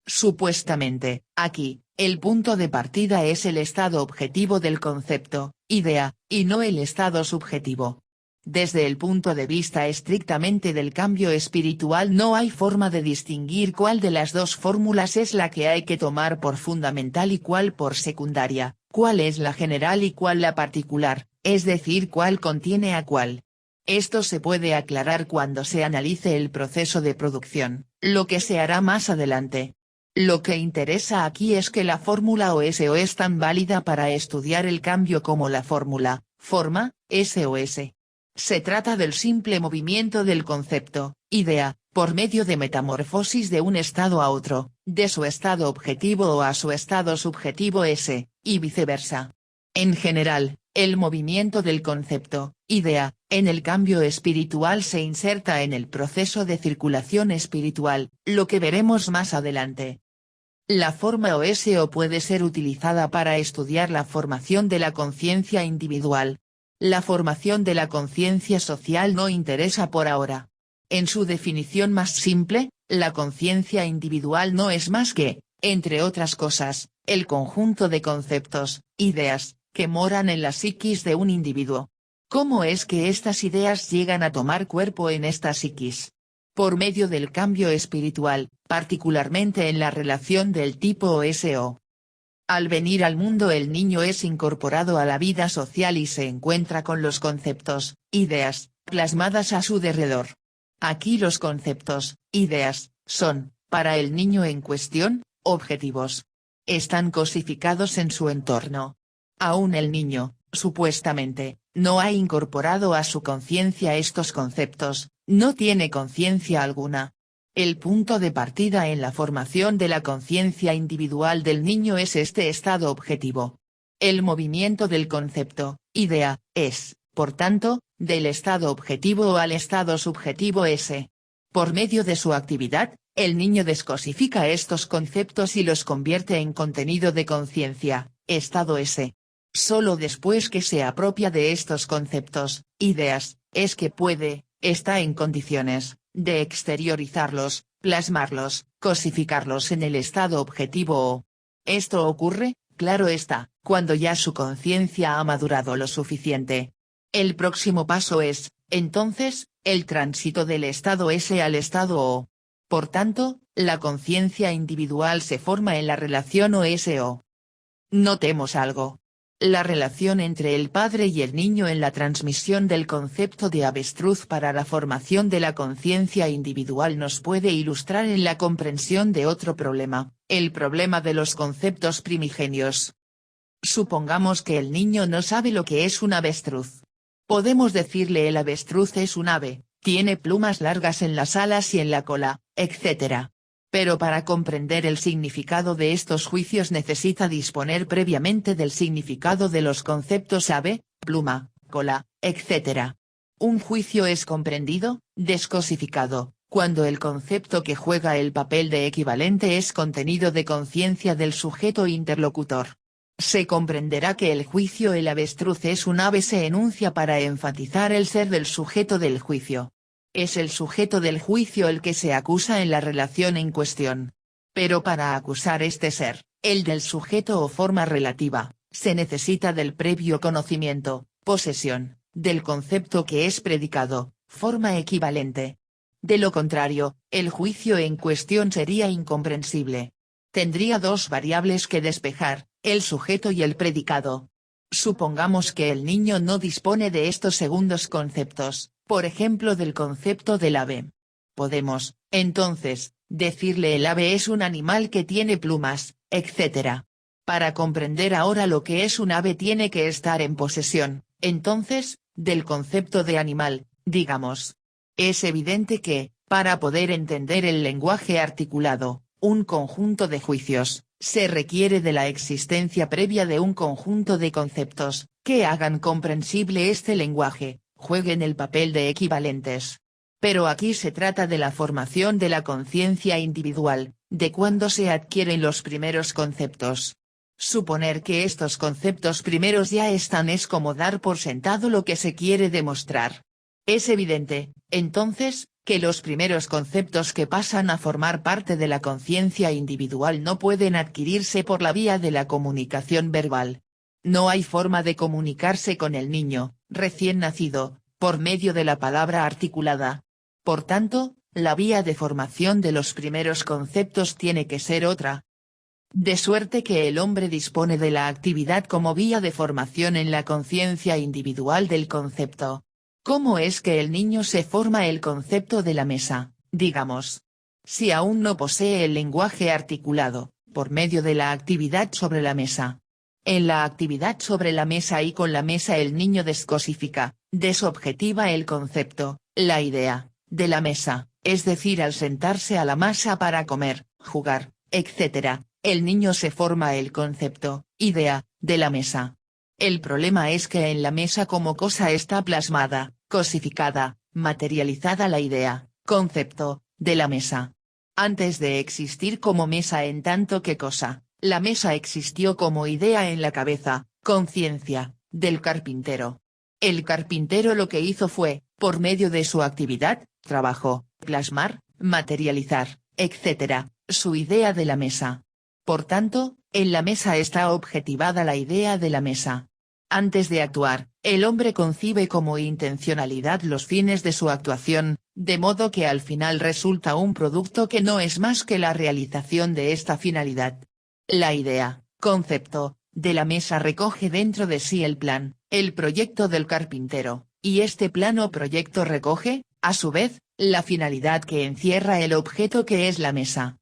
Supuestamente, aquí, el punto de partida es el estado objetivo del concepto, idea, y no el estado subjetivo. Desde el punto de vista estrictamente del cambio espiritual no hay forma de distinguir cuál de las dos fórmulas es la que hay que tomar por fundamental y cuál por secundaria, cuál es la general y cuál la particular, es decir cuál contiene a cuál. Esto se puede aclarar cuando se analice el proceso de producción, lo que se hará más adelante. Lo que interesa aquí es que la fórmula OS-O es tan válida para estudiar el cambio como la fórmula, forma, SOS. Se trata del simple movimiento del concepto, idea, por medio de metamorfosis de un estado a otro, de su estado objetivo o a su estado subjetivo S, y viceversa. En general, el movimiento del concepto, idea, en el cambio espiritual se inserta en el proceso de circulación espiritual, lo que veremos más adelante. La forma OS-O puede ser utilizada para estudiar la formación de la conciencia individual. La formación de la conciencia social no interesa por ahora. En su definición más simple, la conciencia individual no es más que, entre otras cosas, el conjunto de conceptos, ideas, que moran en la psiquis de un individuo. ¿Cómo es que estas ideas llegan a tomar cuerpo en esta psiquis? Por medio del cambio espiritual, particularmente en la relación del tipo OS-O. Al venir al mundo el niño es incorporado a la vida social y se encuentra con los conceptos, ideas, plasmadas a su derredor. Aquí los conceptos, ideas, son, para el niño en cuestión, objetivos. Están cosificados en su entorno. Aún el niño, supuestamente, no ha incorporado a su conciencia estos conceptos, no tiene conciencia alguna. El punto de partida en la formación de la conciencia individual del niño es este estado objetivo. El movimiento del concepto, idea, es, por tanto, del estado objetivo al estado subjetivo S. Por medio de su actividad, el niño descosifica estos conceptos y los convierte en contenido de conciencia, estado S. Solo después que se apropia de estos conceptos, ideas, es que puede, está en condiciones, de exteriorizarlos, plasmarlos, cosificarlos en el estado objetivo o. Esto ocurre, claro está, cuando ya su conciencia ha madurado lo suficiente. El próximo paso es, entonces, el tránsito del estado S al estado O. Por tanto, la conciencia individual se forma en la relación OS-O. Notemos algo. La relación entre el padre y el niño en la transmisión del concepto de avestruz para la formación de la conciencia individual nos puede ilustrar en la comprensión de otro problema, el problema de los conceptos primigenios. Supongamos que el niño no sabe lo que es un avestruz. Podemos decirle el avestruz es un ave, tiene plumas largas en las alas y en la cola, etc. Pero para comprender el significado de estos juicios necesita disponer previamente del significado de los conceptos ave, pluma, cola, etc. Un juicio es comprendido, descosificado, cuando el concepto que juega el papel de equivalente es contenido de conciencia del sujeto interlocutor. Se comprenderá que el juicio el avestruz es un ave se enuncia para enfatizar el ser del sujeto del juicio. Es el sujeto del juicio el que se acusa en la relación en cuestión. Pero para acusar este ser, el del sujeto o forma relativa, se necesita del previo conocimiento, posesión, del concepto que es predicado, forma equivalente. De lo contrario, el juicio en cuestión sería incomprensible. Tendría dos variables que despejar, el sujeto y el predicado. Supongamos que el niño no dispone de estos segundos conceptos, por ejemplo del concepto del ave. Podemos, entonces, decirle el ave es un animal que tiene plumas, etc. Para comprender ahora lo que es un ave tiene que estar en posesión, entonces, del concepto de animal, digamos. Es evidente que, para poder entender el lenguaje articulado, un conjunto de juicios, se requiere de la existencia previa de un conjunto de conceptos, que hagan comprensible este lenguaje, jueguen el papel de equivalentes. Pero aquí se trata de la formación de la conciencia individual, de cuándo se adquieren los primeros conceptos. Suponer que estos conceptos primeros ya están es como dar por sentado lo que se quiere demostrar. Es evidente, entonces, que los primeros conceptos que pasan a formar parte de la conciencia individual no pueden adquirirse por la vía de la comunicación verbal. No hay forma de comunicarse con el niño, recién nacido, por medio de la palabra articulada. Por tanto, la vía de formación de los primeros conceptos tiene que ser otra. De suerte que el hombre dispone de la actividad como vía de formación en la conciencia individual del concepto. ¿Cómo es que el niño se forma el concepto de la mesa, digamos? Si aún no posee el lenguaje articulado, por medio de la actividad sobre la mesa. En la actividad sobre la mesa y con la mesa el niño descosifica, desobjetiva el concepto, la idea, de la mesa, es decir al sentarse a la mesa para comer, jugar, etc., el niño se forma el concepto, idea, de la mesa. El problema es que en la mesa como cosa está plasmada, cosificada, materializada la idea, concepto, de la mesa. Antes de existir como mesa en tanto que cosa, la mesa existió como idea en la cabeza, conciencia, del carpintero. El carpintero lo que hizo fue, por medio de su actividad, trabajo, plasmar, materializar, etc., su idea de la mesa. Por tanto, en la mesa está objetivada la idea de la mesa. Antes de actuar, el hombre concibe como intencionalidad los fines de su actuación, de modo que al final resulta un producto que no es más que la realización de esta finalidad. La idea, Concepto, de la mesa recoge dentro de sí el plan, el proyecto del carpintero, y este plan o proyecto recoge, a su vez, la finalidad que encierra el objeto que es la mesa.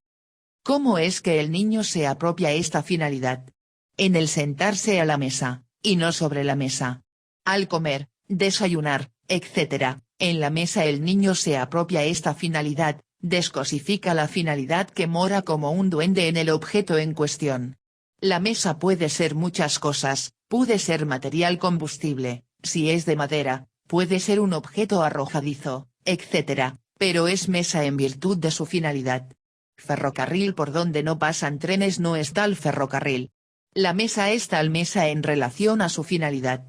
¿Cómo es que el niño se apropia esta finalidad? En el sentarse a la mesa, y no sobre la mesa. Al comer, desayunar, etc., en la mesa el niño se apropia esta finalidad, descosifica la finalidad que mora como un duende en el objeto en cuestión. La mesa puede ser muchas cosas, puede ser material combustible, si es de madera, puede ser un objeto arrojadizo, etc., pero es mesa en virtud de su finalidad. Ferrocarril por donde no pasan trenes no es tal ferrocarril. La mesa es tal mesa en relación a su finalidad.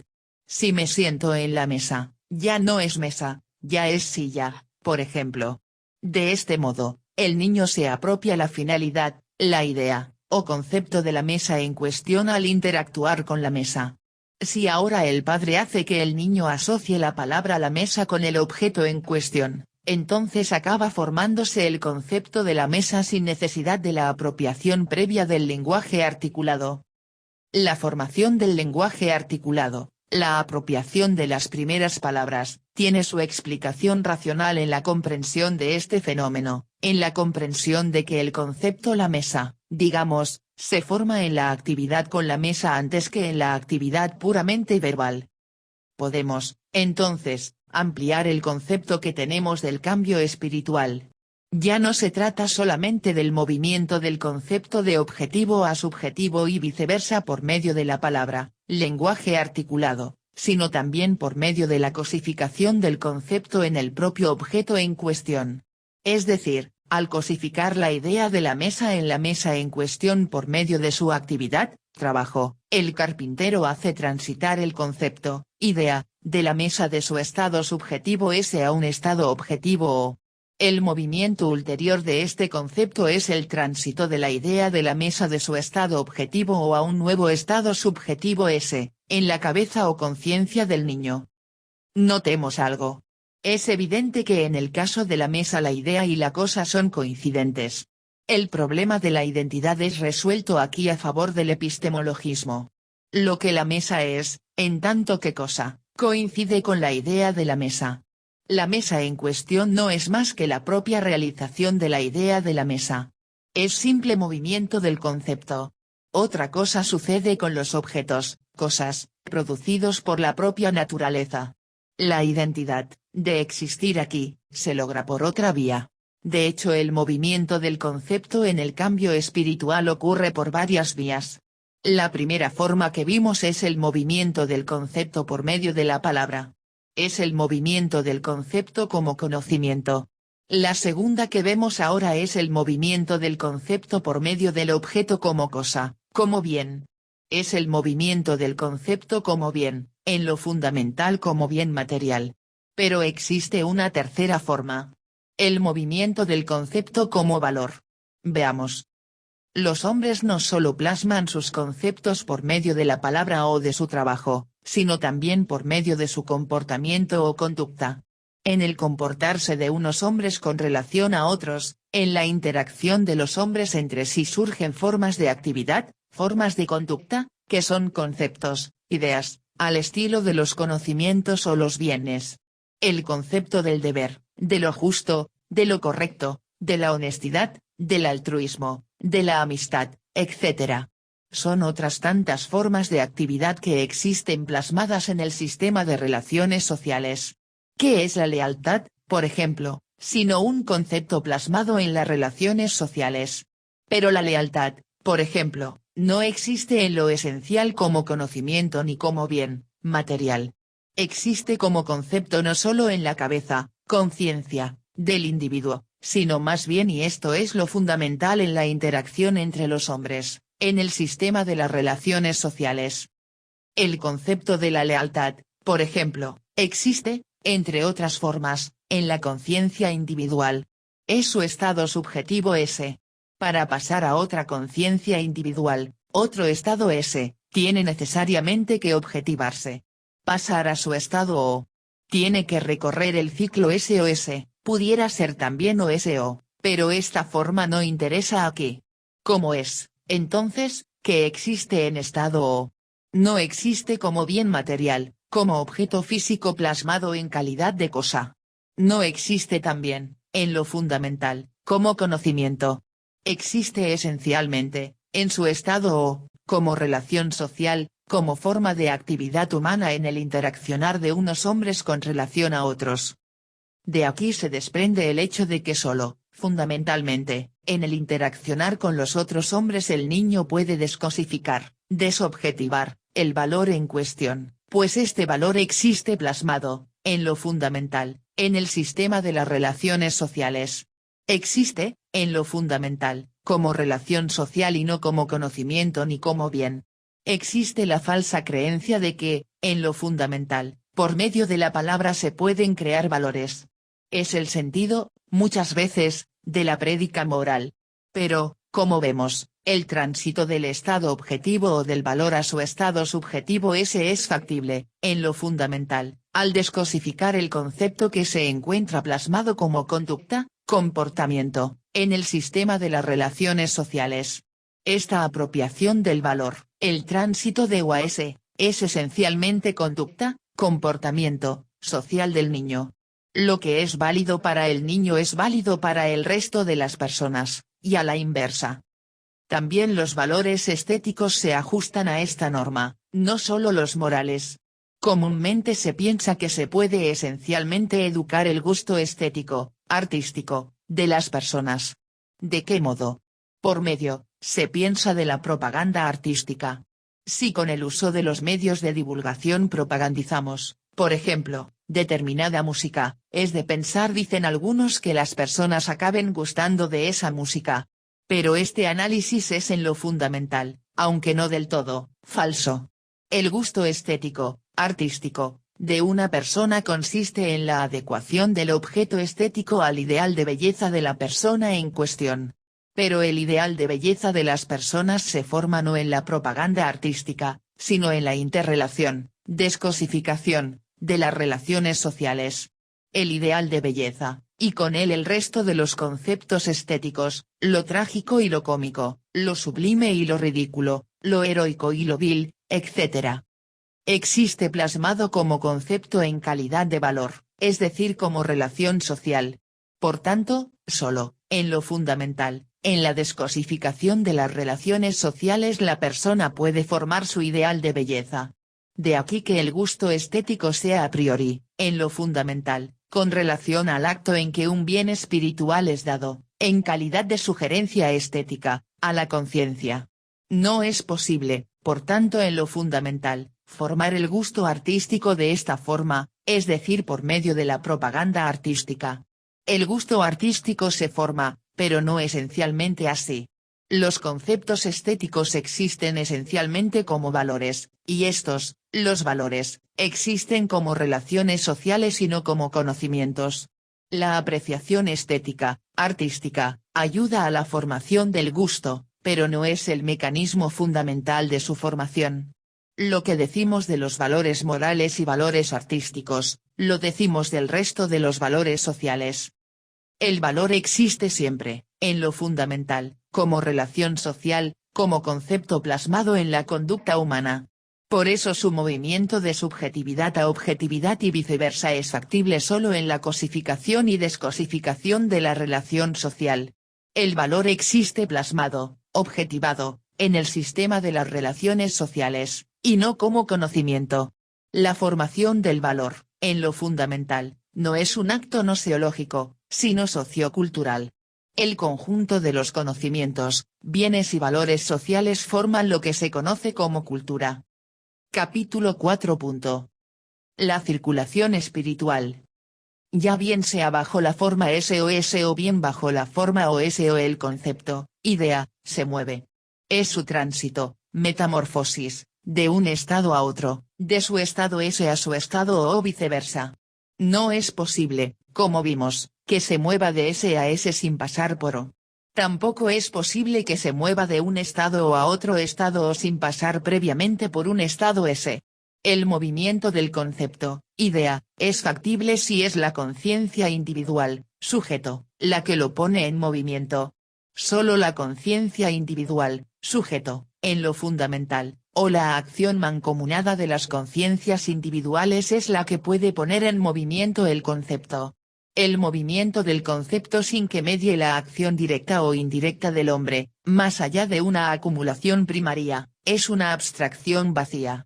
Si me siento en la mesa, ya no es mesa, ya es silla, por ejemplo. De este modo, el niño se apropia la finalidad, la idea, o concepto de la mesa en cuestión al interactuar con la mesa. Si ahora el padre hace que el niño asocie la palabra la mesa con el objeto en cuestión, entonces acaba formándose el concepto de la mesa sin necesidad de la apropiación previa del lenguaje articulado. La formación del lenguaje articulado, la apropiación de las primeras palabras, tiene su explicación racional en la comprensión de este fenómeno, en la comprensión de que el concepto la mesa, digamos, se forma en la actividad con la mesa antes que en la actividad puramente verbal. Podemos, entonces, ampliar el concepto que tenemos del cambio espiritual. Ya no se trata solamente del movimiento del concepto de objetivo a subjetivo y viceversa por medio de la palabra, lenguaje articulado, sino también por medio de la cosificación del concepto en el propio objeto en cuestión. Es decir, al cosificar la idea de la mesa en la mesa en cuestión por medio de su actividad, trabajo, el carpintero hace transitar el concepto, idea, de la mesa de su estado subjetivo S a un estado objetivo O. El movimiento ulterior de este concepto es el tránsito de la idea de la mesa de su estado objetivo O a un nuevo estado subjetivo S, en la cabeza o conciencia del niño. Notemos algo. Es evidente que en el caso de la mesa la idea y la cosa son coincidentes. El problema de la identidad es resuelto aquí a favor del epistemologismo. Lo que la mesa es, en tanto que cosa, coincide con la idea de la mesa. La mesa en cuestión no es más que la propia realización de la idea de la mesa. Es simple movimiento del concepto. Otra cosa sucede con los objetos, cosas, producidos por la propia naturaleza. La identidad, de existir aquí, se logra por otra vía. De hecho el movimiento del concepto en el cambio espiritual ocurre por varias vías. La primera forma que vimos es el movimiento del concepto por medio de la palabra. Es el movimiento del concepto como conocimiento. La segunda que vemos ahora es el movimiento del concepto por medio del objeto como cosa, como bien. Es el movimiento del concepto como bien, en lo fundamental como bien material. Pero existe una tercera forma. El movimiento del concepto como valor. Veamos. Los hombres no solo plasman sus conceptos por medio de la palabra o de su trabajo, sino también por medio de su comportamiento o conducta. En el comportarse de unos hombres con relación a otros, en la interacción de los hombres entre sí surgen formas de actividad, formas de conducta, que son conceptos, ideas, al estilo de los conocimientos o los bienes. El concepto del deber, de lo justo, de lo correcto, de la honestidad, del altruismo, de la amistad, etc. Son otras tantas formas de actividad que existen plasmadas en el sistema de relaciones sociales. ¿Qué es la lealtad, por ejemplo, sino un concepto plasmado en las relaciones sociales? Pero la lealtad, por ejemplo, no existe en lo esencial como conocimiento ni como bien material. Existe como concepto no solo en la cabeza, conciencia, del individuo, sino más bien y esto es lo fundamental en la interacción entre los hombres, en el sistema de las relaciones sociales. El concepto de la lealtad, por ejemplo, existe, entre otras formas, en la conciencia individual. Es su estado subjetivo S. Para pasar a otra conciencia individual, otro estado S, tiene necesariamente que objetivarse. Pasar a su estado O. Tiene que recorrer el ciclo SOS, pudiera ser también OSO, pero esta forma no interesa aquí. ¿Cómo es, entonces, que existe en estado O. No existe como bien material, como objeto físico plasmado en calidad de cosa. No existe también, en lo fundamental, como conocimiento. Existe esencialmente, en su estado O, como relación social, como forma de actividad humana en el interaccionar de unos hombres con relación a otros. De aquí se desprende el hecho de que solo, fundamentalmente, en el interaccionar con los otros hombres el niño puede descosificar, desobjetivar, el valor en cuestión, pues este valor existe plasmado, en lo fundamental, en el sistema de las relaciones sociales. Existe, en lo fundamental, como relación social y no como conocimiento ni como bien. Existe la falsa creencia de que, en lo fundamental, por medio de la palabra se pueden crear valores. Es el sentido, muchas veces, de la prédica moral. Pero, como vemos, el tránsito del estado objetivo o del valor a su estado subjetivo ese es factible, en lo fundamental, al descosificar el concepto que se encuentra plasmado como conducta, comportamiento, en el sistema de las relaciones sociales. Esta apropiación del valor, el tránsito de O a S, es esencialmente conducta, comportamiento, social del niño. Lo que es válido para el niño es válido para el resto de las personas, y a la inversa. También los valores estéticos se ajustan a esta norma, no solo los morales. Comúnmente se piensa que se puede esencialmente educar el gusto estético, artístico, de las personas. ¿De qué modo? Por medio, se piensa de la propaganda artística. Si con el uso de los medios de divulgación propagandizamos, por ejemplo, determinada música, es de pensar dicen algunos que las personas acaben gustando de esa música. Pero este análisis es en lo fundamental, aunque no del todo, falso. El gusto estético, artístico, de una persona consiste en la adecuación del objeto estético al ideal de belleza de la persona en cuestión. Pero el ideal de belleza de las personas se forma no en la propaganda artística, sino en la interrelación, descosificación, de las relaciones sociales. El ideal de belleza, y con él el resto de los conceptos estéticos, lo trágico y lo cómico, lo sublime y lo ridículo, lo heroico y lo vil, etc. Existe plasmado como concepto en calidad de valor, es decir como relación social. Por tanto, solo, en lo fundamental, en la descosificación de las relaciones sociales la persona puede formar su ideal de belleza. De aquí que el gusto estético sea a priori, en lo fundamental, con relación al acto en que un bien espiritual es dado, en calidad de sugerencia estética, a la conciencia. No es posible, por tanto en lo fundamental, formar el gusto artístico de esta forma, es decir por medio de la propaganda artística. El gusto artístico se forma, pero no esencialmente así. Los conceptos estéticos existen esencialmente como valores, y estos, los valores, existen como relaciones sociales y no como conocimientos. La apreciación estética, artística, ayuda a la formación del gusto, pero no es el mecanismo fundamental de su formación. Lo que decimos de los valores morales y valores artísticos, lo decimos del resto de los valores sociales. El valor existe siempre, en lo fundamental, como relación social, como concepto plasmado en la conducta humana. Por eso su movimiento de subjetividad a objetividad y viceversa es factible solo en la cosificación y descosificación de la relación social. El valor existe plasmado, objetivado, en el sistema de las relaciones sociales, y no como conocimiento. La formación del valor, en lo fundamental, no es un acto noseológico, sino sociocultural. El conjunto de los conocimientos, bienes y valores sociales forman lo que se conoce como cultura. Capítulo 4. La circulación espiritual. Ya bien sea bajo la forma SOS o bien bajo la forma OS o el concepto, idea, se mueve. Es su tránsito, metamorfosis, de un estado a otro, de su estado S a su estado O o viceversa. No es posible, como vimos, que se mueva de S a S sin pasar por O. Tampoco es posible que se mueva de un estado O a otro estado O sin pasar previamente por un estado S. El movimiento del concepto, idea, es factible si es la conciencia individual, sujeto, la que lo pone en movimiento. Solo la conciencia individual, sujeto, En lo fundamental, o la acción mancomunada de las conciencias individuales es la que puede poner en movimiento el concepto. El movimiento del concepto sin que medie la acción directa o indirecta del hombre, más allá de una acumulación primaria, es una abstracción vacía.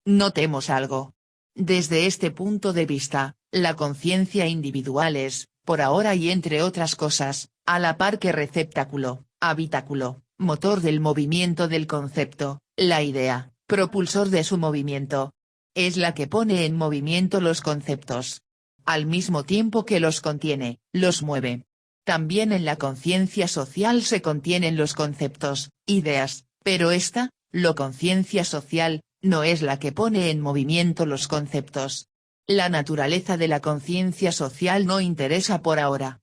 Notemos algo. Desde este punto de vista, la conciencia individual es, por ahora y entre otras cosas, a la par que receptáculo, habitáculo, motor del movimiento del concepto, la idea, propulsor de su movimiento. Es la que pone en movimiento los conceptos. Al mismo tiempo que los contiene, los mueve. También en la conciencia social se contienen los conceptos, ideas, pero esta, la conciencia social, no es la que pone en movimiento los conceptos. La naturaleza de la conciencia social no interesa por ahora.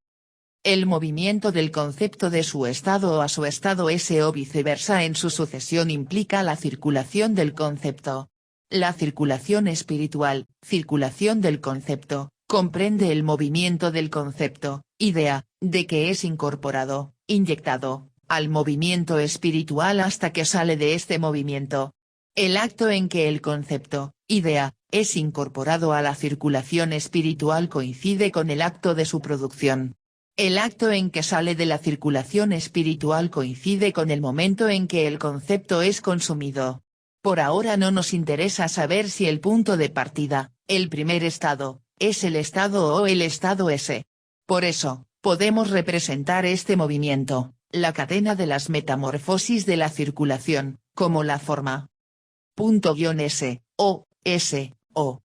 El movimiento del concepto de su estado a su estado S o viceversa en su sucesión implica la circulación del concepto. La circulación espiritual, circulación del concepto, comprende el movimiento del concepto, idea, de que es incorporado, inyectado, al movimiento espiritual hasta que sale de este movimiento. El acto en que el concepto, idea, es incorporado a la circulación espiritual coincide con el acto de su producción. El acto en que sale de la circulación espiritual coincide con el momento en que el concepto es consumido. Por ahora no nos interesa saber si el punto de partida, el primer estado, es el estado o el estado S. Por eso, podemos representar este movimiento, la cadena de las metamorfosis de la circulación, como la forma. S, O.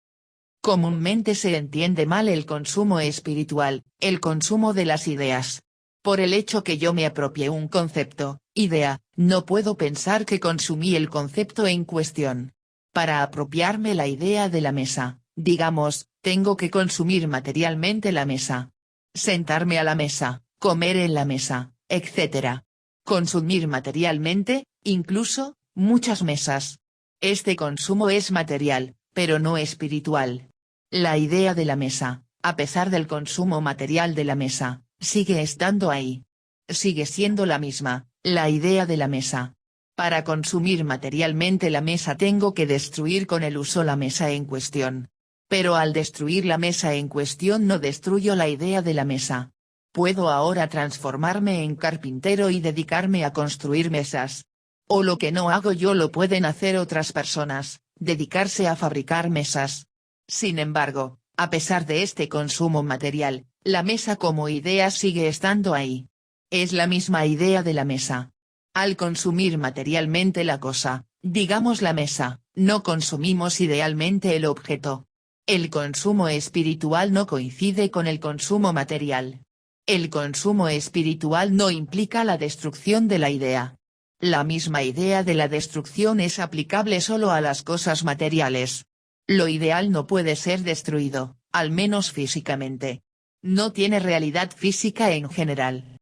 Comúnmente se entiende mal el consumo espiritual, el consumo de las ideas. Por el hecho que yo me apropie un concepto, idea, no puedo pensar que consumí el concepto en cuestión. Para apropiarme la idea de la mesa, digamos, tengo que consumir materialmente la mesa. Sentarme a la mesa, comer en la mesa, etc. Consumir materialmente, incluso, muchas mesas. Este consumo es material, pero no espiritual. La idea de la mesa, a pesar del consumo material de la mesa, sigue estando ahí. Sigue siendo la misma, la idea de la mesa. Para consumir materialmente la mesa tengo que destruir con el uso la mesa en cuestión. Pero al destruir la mesa en cuestión no destruyo la idea de la mesa. Puedo ahora transformarme en carpintero y dedicarme a construir mesas. O lo que no hago yo lo pueden hacer otras personas, dedicarse a fabricar mesas. Sin embargo, a pesar de este consumo material, la mesa como idea sigue estando ahí. Es la misma idea de la mesa. Al consumir materialmente la cosa, digamos la mesa, no consumimos idealmente el objeto. El consumo espiritual no coincide con el consumo material. El consumo espiritual no implica la destrucción de la idea. La misma idea de la destrucción es aplicable solo a las cosas materiales. Lo ideal no puede ser destruido, al menos físicamente. No tiene realidad física en general.